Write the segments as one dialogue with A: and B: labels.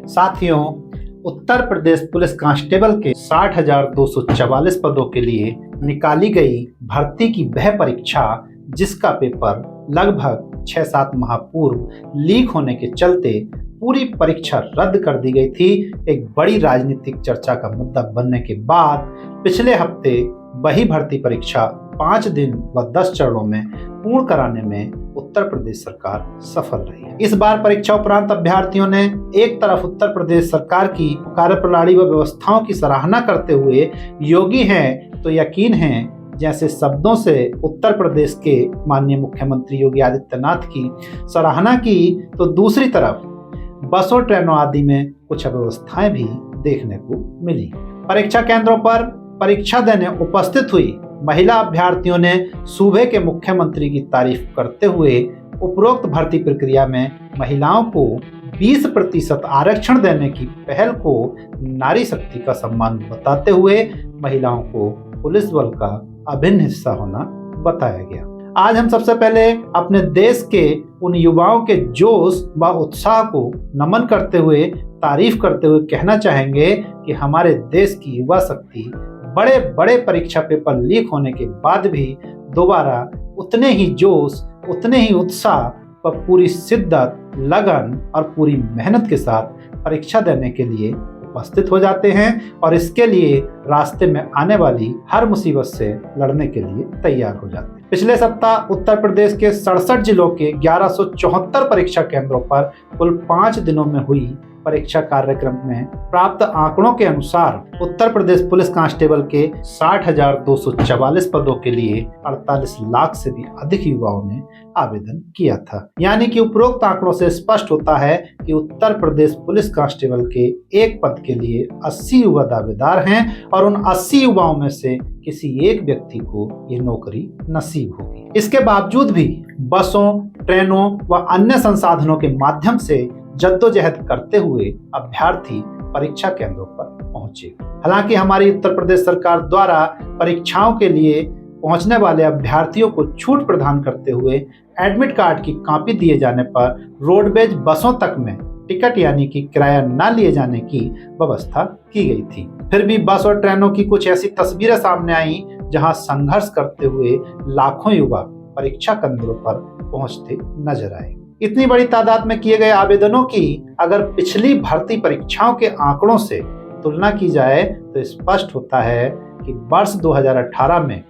A: साथियों, Uttar Pradesh police constable के 60,244 पदों के लिए निकाली गई भर्ती की वह परीक्षा जिसका पेपर लगभग 6-7 माह पूर्व लीक होने के चलते पूरी परीक्षा रद्द कर दी गई थी, एक बड़ी राजनीतिक चर्चा का मुद्दा बनने के बाद पिछले हफ्ते वही भर्ती परीक्षा 5 दिन व 10 चरणों में पूर्ण कराने में उत्तर प्रदेश सरकार सफल रही है। इस बार परीक्षा उपरांत अभ्यर्थियों ने एक तरफ उत्तर प्रदेश सरकार की कार्यप्रणाली व व्यवस्थाओं की सराहना करते हुए योगी हैं तो यकीन हैं जैसे शब्दों से उत्तर प्रदेश के माननीय मुख्यमंत्री योगी आदित्यनाथ की सराहना की, तो दूसरी तरफ बसों ट्रेनों आदि में कुछ अव्यवस्थाएं भी देखने को मिली। परीक्षा केंद्रों पर परीक्षा देने उपस्थित हुई महिला अभ्यर्थियों ने सूबे के मुख्यमंत्री की तारीफ करते हुए उपरोक्त भर्ती प्रक्रिया में महिलाओं को 20% आरक्षण देने की पहल को नारी शक्ति का सम्मान बताते हुए महिलाओं को पुलिस बल का अभिन्न हिस्सा होना बताया गया। आज हम सबसे पहले अपने देश के उन युवाओं के जोश व उत्साह को नमन करते हुए, तारीफ करते हुए कहना चाहेंगे कि हमारे देश की युवा शक्ति बड़े बड़े परीक्षा पेपर लीक होने के बाद भी दोबारा उतने ही जोश, उतने ही उत्साह व पूरी शिद्दत, लगन और पूरी मेहनत के साथ परीक्षा देने के लिए उपस्थित हो जाते हैं और इसके लिए रास्ते में आने वाली हर मुसीबत से लड़ने के लिए तैयार हो जाते हैं। पिछले सप्ताह उत्तर प्रदेश के 67 जिलों के 1174 परीक्षा केंद्रों पर कुल 5 दिनों में हुई परीक्षा कार्यक्रम में प्राप्त आंकड़ों के अनुसार उत्तर प्रदेश पुलिस कांस्टेबल के 60,244 पदों के लिए 48 लाख से भी अधिक युवाओं ने आवेदन किया था। यानी कि उपरोक्त आंकड़ों से स्पष्ट होता है कि उत्तर प्रदेश पुलिस कांस्टेबल के एक पद के लिए 80 युवा दावेदार हैं और उन 80 युवाओं में से किसी एक व्यक्ति को यह नौकरी नसीब होगी। इसके बावजूद भी बसों, ट्रेनों व अन्य संसाधनों के माध्यम से जद्दोजहद करते हुए अभ्यर्थी परीक्षा केंद्रों पर पहुंचे। हालांकि हमारी उत्तर प्रदेश सरकार द्वारा परीक्षाओं के लिए पहुंचने वाले अभ्यर्थियों को छूट प्रदान करते हुए एडमिट कार्ड की कॉपी दिए जाने पर रोडवेज बसों तक में टिकट यानी कि किराया न लिए जाने की व्यवस्था की गई थी। फिर भी बस और ट्रेनों की कुछ ऐसी तस्वीरें सामने आई जहां संघर्ष करते हुए लाखों युवा परीक्षा केंद्रों पर पहुंचते नजर आए। इतनी बड़ी तादाद में किए गए आवेदनों की अगर पिछली भर्ती परीक्षाओं के आंकड़ों से तुलना की जाए तो स्पष्ट होता है कि वर्ष 2018 में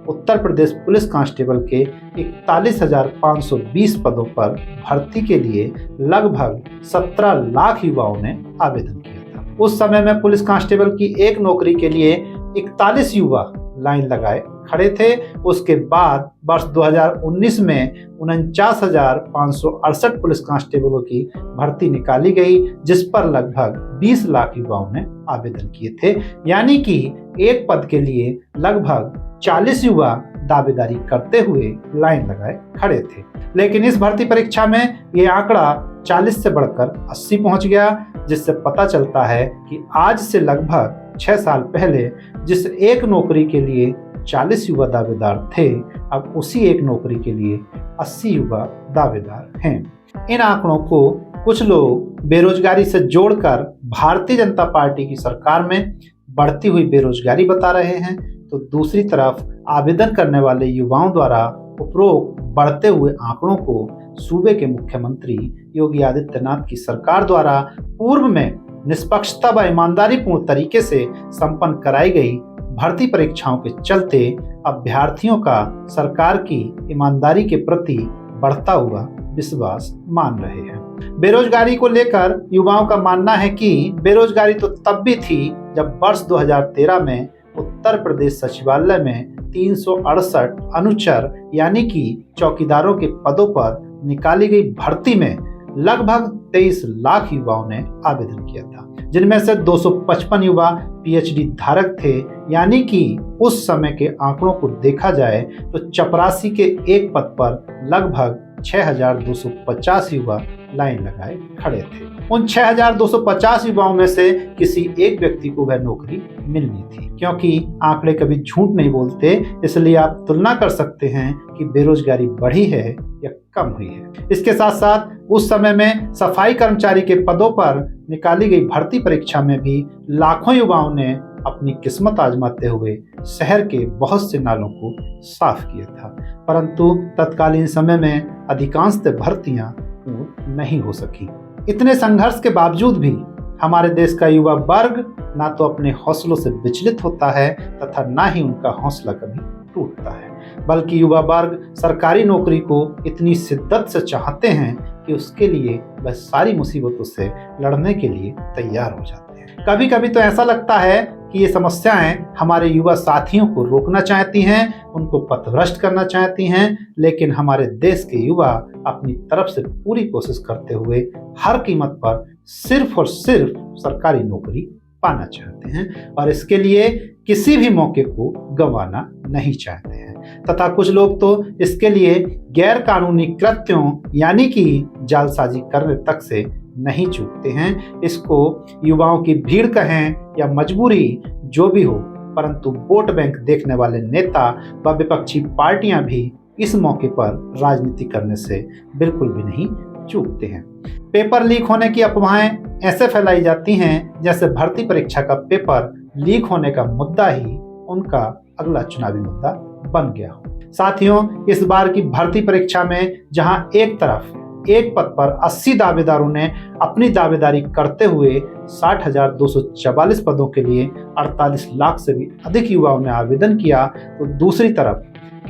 A: उत्तर प्रदेश पुलिस कांस्टेबल के 41,520 पदों पर भर्ती के लिए लगभग 17 लाख युवाओं ने आवेदन किया था। उस समय में पुलिस कांस्टेबल की एक नौकरी के लिए 41 युवा लाइन लगाए खड़े थे। उसके बाद वर्ष 2019 में 49,568 पुलिस कांस्टेबलों की भर्ती निकाली गई, जिस पर लगभग 20 लाख युवाओं ने आवेदन किए थे। यानी कि एक पद के लिए लगभग 40 युवा दावेदारी करते हुए लाइन लगाए खड़े थे। लेकिन इस भर्ती परीक्षा में ये आंकड़ा 40 से बढ़कर 80 पहुंच गया, जिससे पता चलता है कि आज से लगभग 6 साल पहले जिस एक नौकरी के लिए 40 युवा दावेदार थे, अब उसी एक नौकरी के लिए 80 युवा दावेदार हैं। इन आंकड़ों को कुछ लोग बेरोजगारी से जोड़कर भारतीय जनता पार्टी की सरकार में बढ़ती हुई बेरोजगारी बता रहे हैं, तो दूसरी तरफ आवेदन करने वाले युवाओं द्वारा उपरोक्त बढ़ते हुए आंकड़ों को सूबे के मुख्यमंत्री योगी आदित्यनाथ की सरकार द्वारा पूर्व में निष्पक्षता व ईमानदारी पूर्ण तरीके से संपन्न कराई गई भर्ती परीक्षाओं के चलते अभ्यर्थियों का सरकार की ईमानदारी के प्रति बढ़ता हुआ विश्वास मान रहे हैं। बेरोजगारी को लेकर युवाओं का मानना है कि बेरोजगारी तो तब भी थी जब वर्ष 2013 में उत्तर प्रदेश सचिवालय में 368 अनुचर यानी कि चौकीदारों के पदों पर निकाली गई भर्ती में लगभग 23 लाख युवाओं ने आवेदन किया था, जिनमें से 255 युवा पीएचडी धारक थे। यानी कि उस समय के आंकड़ों को देखा जाए तो चपरासी के एक पद पर लगभग 6,250 युवा लाइन लगाए खड़े थे। उन 6,250 युवाओं में से किसी एक व्यक्ति को वह नौकरी मिलनी थी। क्योंकि आंकड़े कभी झूठ नहीं बोलते, इसलिए आप तुलना कर सकते हैं कि बेरोजगारी बढ़ी है या कम हुई है। इसके साथ साथ उस समय में सफाई कर्मचारी के पदों पर निकाली गई भर्ती परीक्षा में भी लाखों युवाओं ने अपनी किस्मत आजमाते हुए शहर के बहुत से नालों को साफ किया था, परंतु तत्कालीन समय में अधिकांश भर्तियां पूर्ण नहीं हो सकी। इतने संघर्ष के बावजूद भी हमारे देश का युवा वर्ग ना तो अपने हौसलों से विचलित होता है तथा ना ही उनका हौसला कभी टूटता है, बल्कि युवा वर्ग सरकारी नौकरी को इतनी शिद्दत से चाहते हैं कि उसके लिए वह सारी मुसीबतों से लड़ने के लिए तैयार हो जाते हैं। कभी कभी तो ऐसा लगता है कि ये समस्याएं हमारे युवा साथियों को रोकना चाहती हैं, उनको पथभ्रष्ट करना चाहती हैं, लेकिन हमारे देश के युवा अपनी तरफ से पूरी कोशिश करते हुए हर कीमत पर सिर्फ और सिर्फ सरकारी नौकरी पाना चाहते हैं और इसके लिए किसी भी मौके को गंवाना नहीं चाहते हैं। तथा कुछ लोग तो इसके लिए गैर कानूनी कृत्यों यानी कि जालसाजी करने तक से नहीं चूकते हैं। इसको युवाओं की भीड़ कहें या मजबूरी, जो भी हो, परंतु वोट बैंक देखने वाले नेता व विपक्षी पार्टियां भी इस मौके पर राजनीति करने से बिल्कुल भी नहीं चूकते हैं। पेपर लीक होने की अफवाहें ऐसे फैलाई जाती हैं जैसे भर्ती परीक्षा का पेपर लीक होने का मुद्दा ही उनका अगला चुनावी मुद्दा बन गया हो। साथियों, इस बार की भर्ती परीक्षा में जहां एक तरफ एक पद पर 80 दावेदारों ने अपनी दावेदारी करते हुए 60,244 पदों के लिए 48 लाख से भी अधिक युवाओं ने आवेदन किया, तो दूसरी तरफ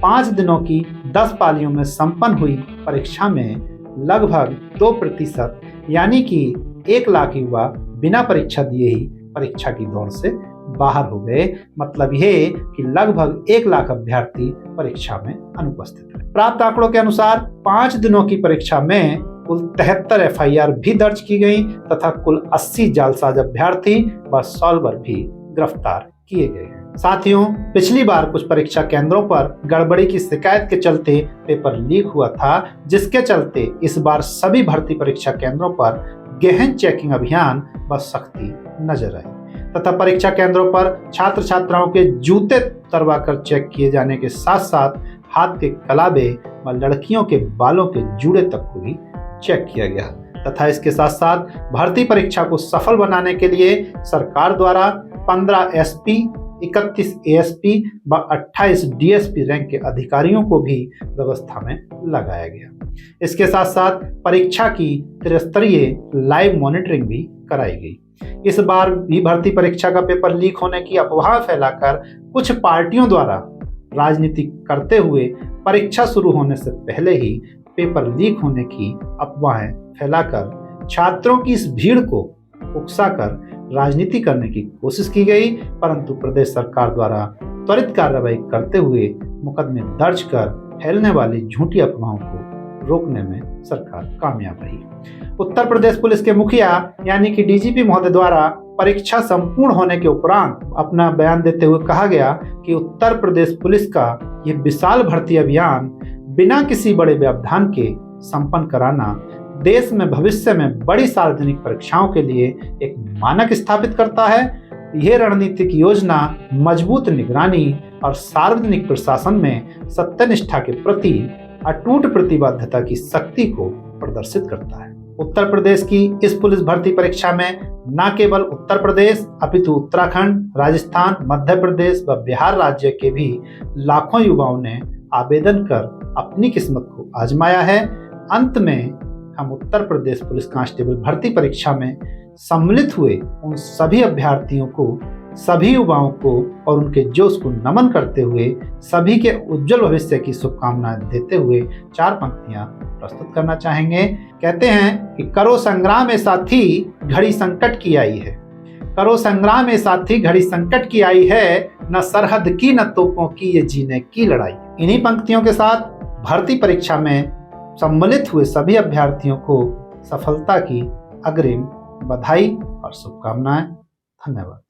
A: 5 दिनों की 10 पालियों में संपन्न हुई परीक्षा में लगभग 2% यानी कि 1 लाख युवा बिना परीक्षा दिए ही परीक्षा की दौड़ से बाहर हो गए। मतलब यह कि लगभग 1 लाख अभ्यर्थी परीक्षा में अनुपस्थित रहे। प्राप्त आंकड़ों के अनुसार 5 दिनों की परीक्षा में कुल 73 FIR भी दर्ज की गई तथा कुल 80 जालसाज अभ्यर्थी व सॉल्वर भी गिरफ्तार किए गए हैं। साथियों, पिछली बार कुछ परीक्षा केंद्रों पर गड़बड़ी की शिकायत के चलते पेपर लीक हुआ था, जिसके चलते इस बार सभी भर्ती परीक्षा केंद्रों पर गहन चेकिंग अभियान व सख्ती नजर आई तथा परीक्षा केंद्रों पर छात्र छात्राओं के जूते उतरवा कर चेक किए जाने के साथ साथ हाथ के कलाबे व लड़कियों के बालों के जूड़े तक को भी चेक किया गया तथा इसके साथ साथ भर्ती परीक्षा को सफल बनाने के लिए सरकार द्वारा 15 SP, 31 ASP व 28 DSP रैंक के अधिकारियों को भी व्यवस्था में लगाया गया। इसके साथ साथ परीक्षा की त्रिस्तरीय लाइव मॉनिटरिंग भी कराई गई। इस बार भी भर्ती परीक्षा का पेपर लीक होने की अफवाह फैलाकर कुछ पार्टियों द्वारा राजनीति करते हुए परीक्षा शुरू होने से पहले ही पेपर लीक होने की अफवाहें फैलाकर छात्रों की इस भीड़ को उकसाकर राजनीति करने की कोशिश की गई, परंतु प्रदेश सरकार द्वारा त्वरित कार्रवाई करते हुए मुकदमे दर्ज कर फैलने वाली झूठी अफवाहों को रोकने में सरकार कामयाब रही। उत्तर प्रदेश पुलिस के मुखिया यानी कि DGP महोदय द्वारा परीक्षा संपूर्ण होने के उपरांत अपना बयान देते हुए कहा गया कि उत्तर प्रदेश पुलिस का यह विशाल भर्ती अभियान बिना किसी बड़े व्यवधान के संपन्न कराना देश में भविष्य में बड़ी सार्वजनिक परीक्षाओं के लिए एक मानक स्थापित करता है। यह रणनीतिक योजना मजबूत निगरानी और सार्वजनिक प्रशासन में सत्यनिष्ठा के प्रति अटूट प्रतिबद्धता की शक्ति को प्रदर्शित करता है। उत्तर प्रदेश की इस पुलिस भर्ती परीक्षा में न केवल उत्तर प्रदेश अपितु उत्तराखंड, राजस्थान, मध्य प्रदेश व बिहार राज्य के भी लाखों युवाओं ने आवेदन कर अपनी किस्मत को आजमाया है। अंत में हम उत्तर प्रदेश पुलिस कांस्टेबल भर्ती परीक्षा में सम्मिलित हुए उन सभी अभ्यर्थियों को, सभी युवाओं को और उनके जोश को नमन करते हुए सभी के उज्जवल भविष्य की शुभकामनाएं देते हुए 4 पंक्तियां प्रस्तुत करना चाहेंगे। कहते हैं कि करो संग्राम ए साथी, घड़ी संकट की आई है। करो संग्राम ए साथी, घड़ी संकट की आई है, न सरहद की न तोपों की ये जीने की लड़ाई। इन्हीं पंक्तियों के साथ भर्ती परीक्षा में सम्मिलित हुए सभी अभ्यर्थियों को सफलता की अग्रिम बधाई और शुभकामनाएं। धन्यवाद।